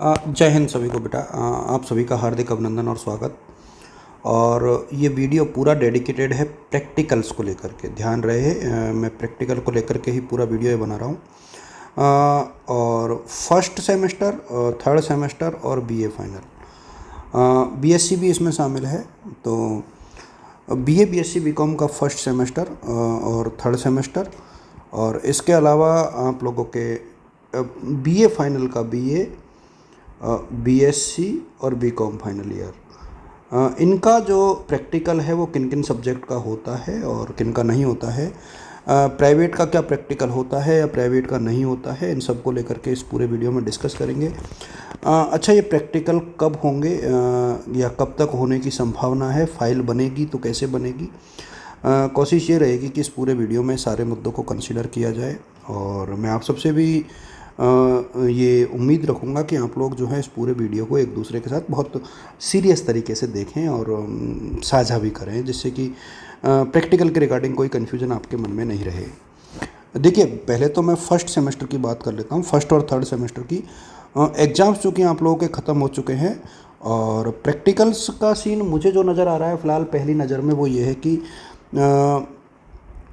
जय हिंद सभी को बेटा। आप सभी का हार्दिक अभिनंदन और स्वागत। और ये वीडियो पूरा डेडिकेटेड है प्रैक्टिकल्स को लेकर के। ध्यान रहे मैं प्रैक्टिकल को लेकर के ही पूरा वीडियो ये बना रहा हूँ। और फर्स्ट सेमेस्टर, थर्ड सेमेस्टर और बीए फाइनल, बीएससी भी इसमें शामिल है। तो बीए बीएससी बीकॉम का फर्स्ट सेमेस्टर और थर्ड सेमेस्टर, और इसके अलावा आप लोगों के बीए फाइनल का बीए, बीएससी और बीकॉम फाइनल ईयर, इनका जो प्रैक्टिकल है वो किन किन सब्जेक्ट का होता है और किन का नहीं होता है, प्राइवेट का क्या प्रैक्टिकल होता है या प्राइवेट का नहीं होता है, इन सब को लेकर के इस पूरे वीडियो में डिस्कस करेंगे। अच्छा, ये प्रैक्टिकल कब होंगे या कब तक होने की संभावना है, फाइल बनेगी तो कैसे बनेगी। कोशिश ये रहेगी कि इस पूरे वीडियो में सारे मुद्दों को कंसीडर किया जाए। और मैं आप सबसे भी ये उम्मीद रखूँगा कि आप लोग जो है इस पूरे वीडियो को एक दूसरे के साथ बहुत सीरियस तरीके से देखें और साझा भी करें, जिससे कि प्रैक्टिकल के रिगार्डिंग कोई कन्फ्यूजन आपके मन में नहीं रहे। देखिए, पहले तो मैं फ़र्स्ट सेमेस्टर की बात कर लेता हूँ। फर्स्ट और थर्ड सेमेस्टर की एग्ज़ाम्स चूँकि आप लोगों के ख़त्म हो चुके हैं, और प्रैक्टिकल्स का सीन मुझे जो नज़र आ रहा है फ़िलहाल पहली नज़र में वो ये है कि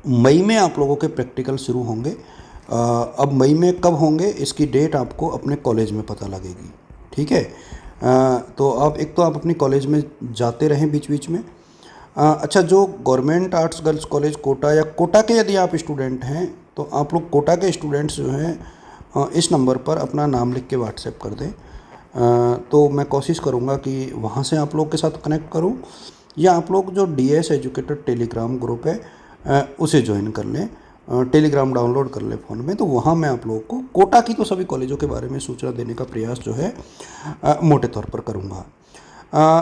मई में आप लोगों के प्रैक्टिकल शुरू होंगे। अब मई में कब होंगे इसकी डेट आपको अपने कॉलेज में पता लगेगी, ठीक है। तो आप अपनी कॉलेज में जाते रहें बीच बीच में। अच्छा, जो government arts girls college Kota या कोटा के यदि आप स्टूडेंट हैं तो आप लोग कोटा के स्टूडेंट्स जो हैं इस नंबर पर अपना नाम लिख के व्हाट्सएप कर दें। तो मैं कोशिश करूँगा कि वहाँ से आप लोग के साथ कनेक्ट करूँ, या आप लोग जो डीएस एजुकेटर टेलीग्राम ग्रुप है उसे ज्वाइन कर लें, टेलीग्राम डाउनलोड कर ले फ़ोन में। तो वहाँ मैं आप लोगों को कोटा की तो सभी कॉलेजों के बारे में सूचना देने का प्रयास जो है मोटे तौर पर करूँगा।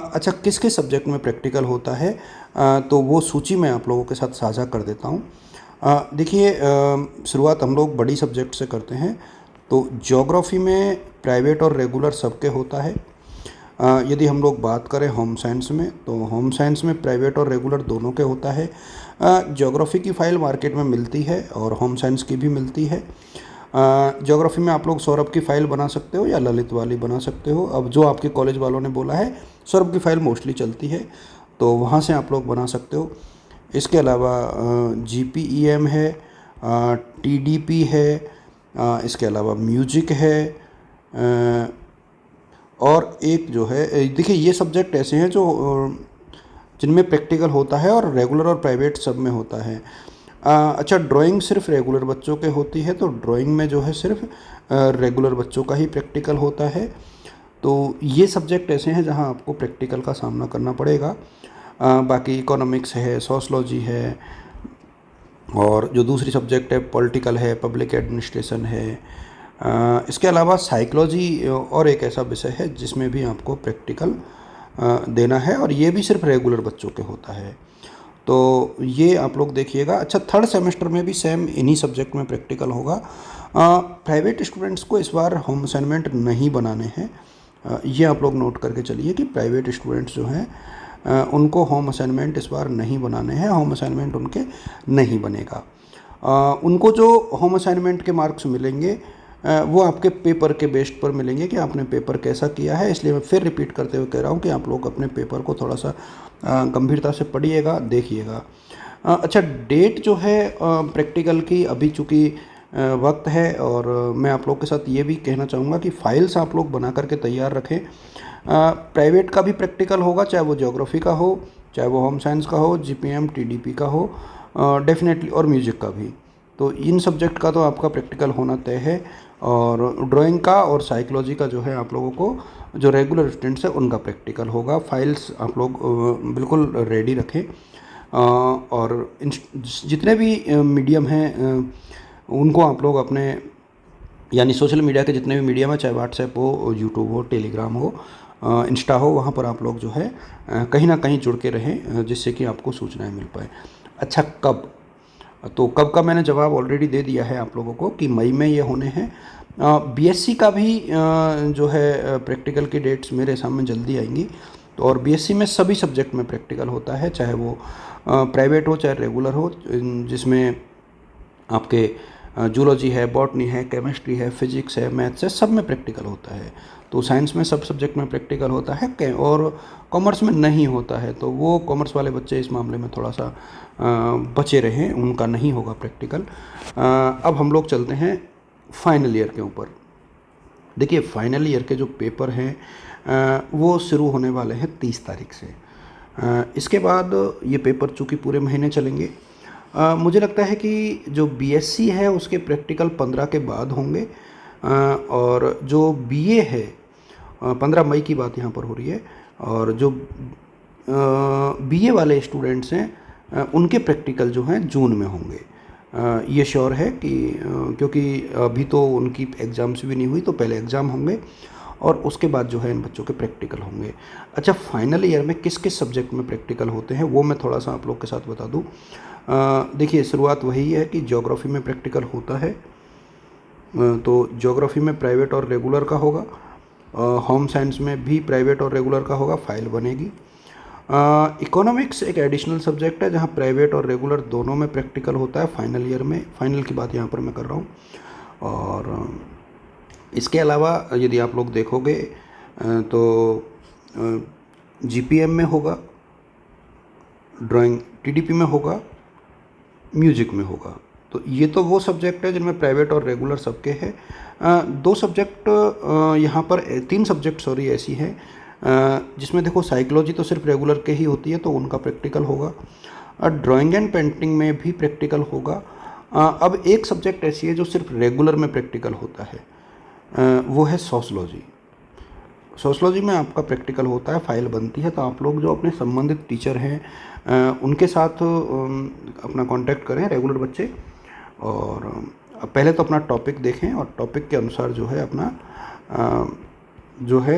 अच्छा, किस किस सब्जेक्ट में प्रैक्टिकल होता है तो वो सूची मैं आप लोगों के साथ साझा कर देता हूँ। देखिए, शुरुआत हम लोग बड़ी सब्जेक्ट से करते हैं। तो ज्योग्राफी में प्राइवेट और रेगुलर सबके होता है। यदि हम लोग बात करें होम साइंस में, तो होम साइंस में प्राइवेट और रेगुलर दोनों के होता है। ज्योग्राफी की फ़ाइल मार्केट में मिलती है और होम साइंस की भी मिलती है। ज्योग्राफी में आप लोग सौरभ की फ़ाइल बना सकते हो या ललित वाली बना सकते हो। अब जो आपके कॉलेज वालों ने बोला है, सौरभ की फ़ाइल मोस्टली चलती है, तो वहाँ से आप लोग बना सकते हो। इसके अलावा जीपीईएम है, टीडीपी है, इसके अलावा म्यूजिक है, और एक जो है, देखिए ये सब्जेक्ट ऐसे हैं जो जिनमें प्रैक्टिकल होता है और रेगुलर और प्राइवेट सब में होता है। अच्छा, ड्राइंग सिर्फ रेगुलर बच्चों के होती है, तो ड्राइंग में जो है सिर्फ रेगुलर बच्चों का ही प्रैक्टिकल होता है। तो ये सब्जेक्ट ऐसे हैं जहां आपको प्रैक्टिकल का सामना करना पड़ेगा। बाकी इकोनॉमिक्स है, सोशलॉजी है, और जो दूसरी सब्जेक्ट है पॉलिटिकल है, पब्लिक एडमिनिस्ट्रेशन है। इसके अलावा साइकोलॉजी और एक ऐसा विषय है जिसमें भी आपको प्रैक्टिकल देना है, और ये भी सिर्फ रेगुलर बच्चों के होता है। तो ये आप लोग देखिएगा। अच्छा, थर्ड सेमेस्टर में भी सेम इन्हीं सब्जेक्ट में प्रैक्टिकल होगा। प्राइवेट स्टूडेंट्स को इस बार होम असाइनमेंट नहीं बनाने हैं। ये आप लोग नोट करके चलिए कि प्राइवेट स्टूडेंट्स जो हैं उनको होम असाइनमेंट इस बार नहीं बनाने हैं। होम असाइनमेंट उनके नहीं बनेगा। उनको जो होम असाइनमेंट के मार्क्स मिलेंगे वो आपके पेपर के बेस्ड पर मिलेंगे कि आपने पेपर कैसा किया है। इसलिए मैं फिर रिपीट करते हुए कह रहा हूँ कि आप लोग अपने पेपर को थोड़ा सा गंभीरता से पढ़िएगा, देखिएगा। अच्छा, डेट जो है प्रैक्टिकल की अभी चूँकि वक्त है, और मैं आप लोग के साथ ये भी कहना चाहूँगा कि फाइल्स आप लोग बना करके तैयार रखें। प्राइवेट का भी प्रैक्टिकल होगा, चाहे वो ज्योग्राफी का हो, चाहे वो होम साइंस का हो, जीपीएम टीडीपी का हो, डेफिनेटली, और म्यूजिक का भी। तो इन सब्जेक्ट का तो आपका प्रैक्टिकल होना तय है। और ड्राइंग का और साइकोलॉजी का जो है आप लोगों को जो रेगुलर स्टूडेंट्स है उनका प्रैक्टिकल होगा। फाइल्स आप लोग बिल्कुल रेडी रखें। और जितने भी मीडियम हैं उनको आप लोग अपने, यानी सोशल मीडिया के जितने भी मीडियम है, चाहे व्हाट्सएप हो, यूट्यूब हो, टेलीग्राम हो, इंस्टा हो, वहाँ पर आप लोग जो है कहीं ना कहीं जुड़ के रहें, जिससे कि आपको सूचनाएं मिल पाए। अच्छा, कब? तो कब का मैंने जवाब ऑलरेडी दे दिया है आप लोगों को कि मई में ये होने हैं। बीएससी का भी जो है प्रैक्टिकल की डेट्स मेरे सामने जल्दी आएंगी। तो और बीएससी में सभी सब्जेक्ट में प्रैक्टिकल होता है, चाहे वो प्राइवेट हो चाहे रेगुलर हो, जिसमें आपके जूलॉजी है, बॉटनी है, केमिस्ट्री है, फिजिक्स है, मैथ्स है, सब में प्रैक्टिकल होता है। तो साइंस में सब सब्जेक्ट में प्रैक्टिकल होता है और कॉमर्स में नहीं होता है, तो वो कॉमर्स वाले बच्चे इस मामले में थोड़ा सा बचे रहें, उनका नहीं होगा प्रैक्टिकल। अब हम लोग चलते हैं फाइनल ईयर के ऊपर। देखिए फाइनल ईयर के जो पेपर हैं वो शुरू होने वाले हैं 30 तारीख से। इसके बाद ये पेपर चूँकि पूरे महीने चलेंगे, मुझे लगता है कि जो बीएससी है उसके प्रैक्टिकल 15 के बाद होंगे, और जो बीए है 15 मई की बात यहाँ पर हो रही है, और जो बीए वाले स्टूडेंट्स हैं उनके प्रैक्टिकल जो हैं जून में होंगे। ये श्योर है कि क्योंकि अभी तो उनकी एग्ज़ाम्स भी नहीं हुई, तो पहले एग्ज़ाम होंगे और उसके बाद जो है इन बच्चों के प्रैक्टिकल होंगे। अच्छा, फाइनल ईयर में किस किस सब्जेक्ट में प्रैक्टिकल होते हैं वो मैं थोड़ा सा आप लोग के साथ बता दूं। देखिए शुरुआत वही है कि ज्योग्राफी में प्रैक्टिकल होता है, तो ज्योग्राफी में प्राइवेट और रेगुलर का होगा। होम साइंस में भी प्राइवेट और रेगुलर का होगा, फाइल बनेगी। इकोनॉमिक्स एक एडिशनल सब्जेक्ट है जहाँ प्राइवेट और रेगुलर दोनों में प्रैक्टिकल होता है फाइनल ईयर में। फाइनल की बात यहाँ पर मैं कर रहा हूँ। और इसके अलावा यदि आप लोग देखोगे तो जीपीएम में होगा, ड्राइंग टीडीपी में होगा, म्यूजिक में होगा। तो ये तो वो सब्जेक्ट है जिनमें प्राइवेट और रेगुलर सबके हैं। दो सब्जेक्ट यहाँ पर 3 सब्जेक्ट सॉरी ऐसी हैं जिसमें देखो साइकोलॉजी तो सिर्फ रेगुलर के ही होती है, तो उनका प्रैक्टिकल होगा। ड्राइंग एंड पेंटिंग में भी प्रैक्टिकल होगा। अब एक सब्जेक्ट ऐसी है जो सिर्फ रेगुलर में प्रैक्टिकल होता है, वो है सोशलॉजी। सोशलॉजी में आपका प्रैक्टिकल होता है, फाइल बनती है, तो आप लोग जो अपने संबंधित टीचर हैं उनके साथ अपना कांटेक्ट करें, रेगुलर बच्चे, और पहले तो अपना टॉपिक देखें और टॉपिक के अनुसार जो है अपना जो है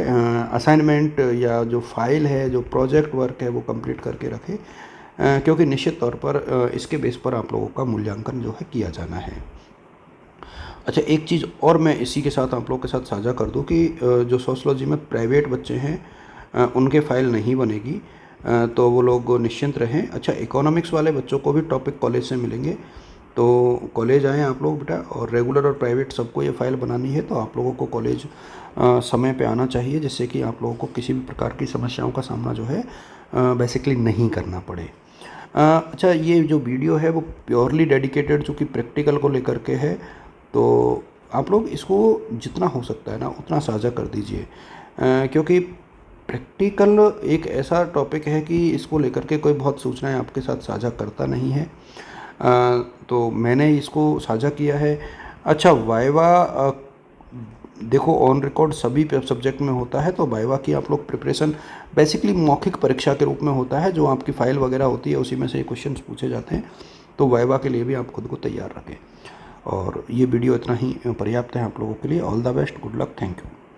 असाइनमेंट या जो फाइल है, जो प्रोजेक्ट वर्क है वो कंप्लीट करके रखें, क्योंकि निश्चित तौर पर इसके बेस पर आप लोगों का मूल्यांकन जो है किया जाना है। अच्छा, एक चीज़ और मैं इसी के साथ आप लोगों के साथ साझा कर दूं कि जो सोशलॉजी में प्राइवेट बच्चे हैं उनके फाइल नहीं बनेगी, तो वो लोग निश्चिंत रहें। अच्छा, इकोनॉमिक्स वाले बच्चों को भी टॉपिक कॉलेज से मिलेंगे, तो कॉलेज आएँ आप लोग बेटा, और रेगुलर और प्राइवेट सबको ये फ़ाइल बनानी है, तो आप लोगों को कॉलेज समय पे आना चाहिए, जिससे कि आप लोगों को किसी भी प्रकार की समस्याओं का सामना जो है बेसिकली नहीं करना पड़े। अच्छा, ये जो वीडियो है वो प्योरली डेडिकेटेड चूँकि प्रैक्टिकल को लेकर के है, तो आप लोग इसको जितना हो सकता है ना उतना साझा कर दीजिए, क्योंकि प्रैक्टिकल एक ऐसा टॉपिक है कि इसको लेकर के कोई बहुत सूचनाएं आपके साथ साझा करता नहीं है, तो मैंने इसको साझा किया है। अच्छा, वाइवा देखो ऑन रिकॉर्ड सभी सब्जेक्ट में होता है, तो वाइवा की आप लोग प्रिपरेशन बेसिकली मौखिक परीक्षा के रूप में होता है, जो आपकी फ़ाइल वगैरह होती है उसी में से क्वेश्चंस पूछे जाते हैं, तो वाइवा के लिए भी आप खुद को तैयार रखें। और ये वीडियो इतना ही पर्याप्त है आप लोगों के लिए। All the best, good luck, thank you.